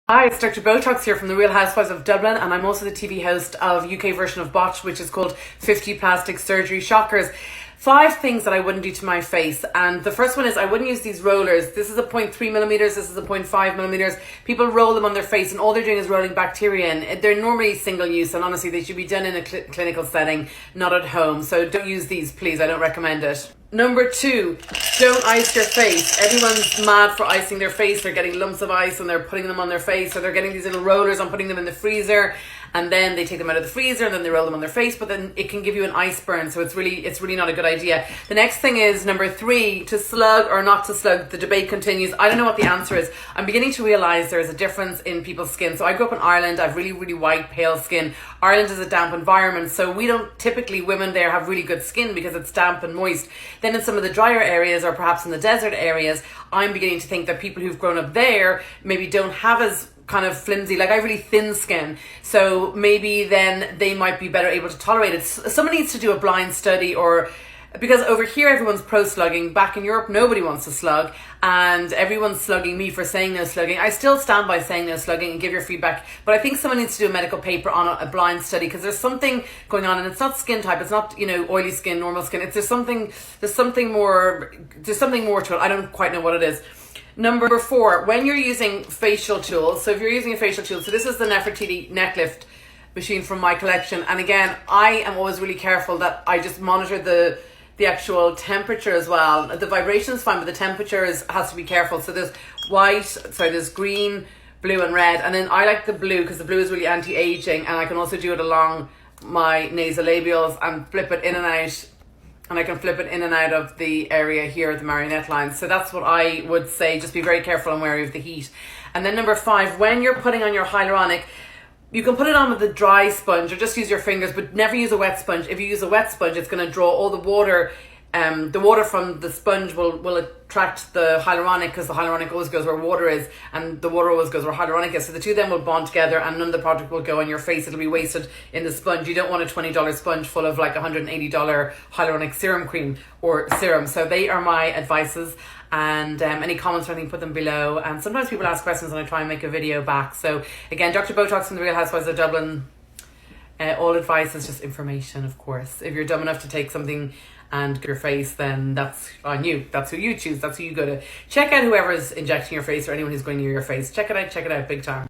Hi, it's Dr. Botox here from the Real Housewives of Dublin, and I'm also the TV host of UK version of Botch, which is called 50 Plastic Surgery Shockers. 5 things that I wouldn't do to my face, and the first one is I wouldn't use these rollers. This is a 0.3 millimeters, this is a 0.5 millimeters. People roll them on their face, and all they're doing is rolling bacteria in. They're normally single use, and honestly, they should be done in a clinical setting, not at home. So don't use these, please. I don't recommend it. Number 2, don't ice your face. Everyone's mad for icing their face. They're getting lumps of ice and they're putting them on their face, or they're getting these little rollers and putting them in the freezer, and then they take them out of the freezer and then they roll them on their face, but then it can give you an ice burn, so it's really not a good idea. The next thing is number 3, to slug or not to slug. The debate continues. I don't know what the answer is. I'm beginning to realize there is a difference in people's skin. So I grew up in Ireland. I have really white, pale skin. Ireland is a damp environment, so we don't typically, women there have really good skin because it's damp and moist. Then in some of the drier areas, or perhaps in the desert areas, I'm beginning to think that people who've grown up there maybe don't have as kind of flimsy, like I have really thin skin, so maybe then they might be better able to tolerate it. Someone needs to do a blind study, or because over here everyone's pro slugging. Back in Europe nobody wants to slug, and everyone's slugging me for saying no slugging. I still stand by saying no slugging and give your feedback, but I think someone needs to do a medical paper on a blind study, because there's something going on, and it's not skin type, it's not, oily skin, normal skin. There's something more to it. I don't quite know what it is. Number 4, when you're using facial tools, so if you're using a facial tool, so this is the Nefertiti neck lift machine from my collection, and again, I am always really careful that I just monitor the actual temperature as well. The vibration is fine, but the temperature has to be careful. So there's green, blue and red, and then I like the blue because the blue is really anti-aging, and I can also do it along my nasolabials and flip it in and out. And I can flip it in and out of the area here at the marionette line. So that's what I would say. Just be very careful and wary of the heat. And then number 5, when you're putting on your hyaluronic, you can put it on with a dry sponge or just use your fingers, but never use a wet sponge. If you use a wet sponge, it's going to draw all the water. The water from the sponge will attract the hyaluronic, because the hyaluronic always goes where water is, and the water always goes where hyaluronic is. So the two then will bond together, and none of the product will go on your face. It'll be wasted in the sponge. You don't want a $20 sponge full of like $180 hyaluronic serum cream or serum. So they are my advices, and any comments or anything, put them below. And sometimes people ask questions and I try and make a video back. So again, Dr. Botox from the Real Housewives of Dublin. All advice is just information, of course. If you're dumb enough to take something and your face, then that's on you. That's who you choose. That's who you go to. Check out whoever's injecting your face, or anyone who's going near your face. Check it out big time.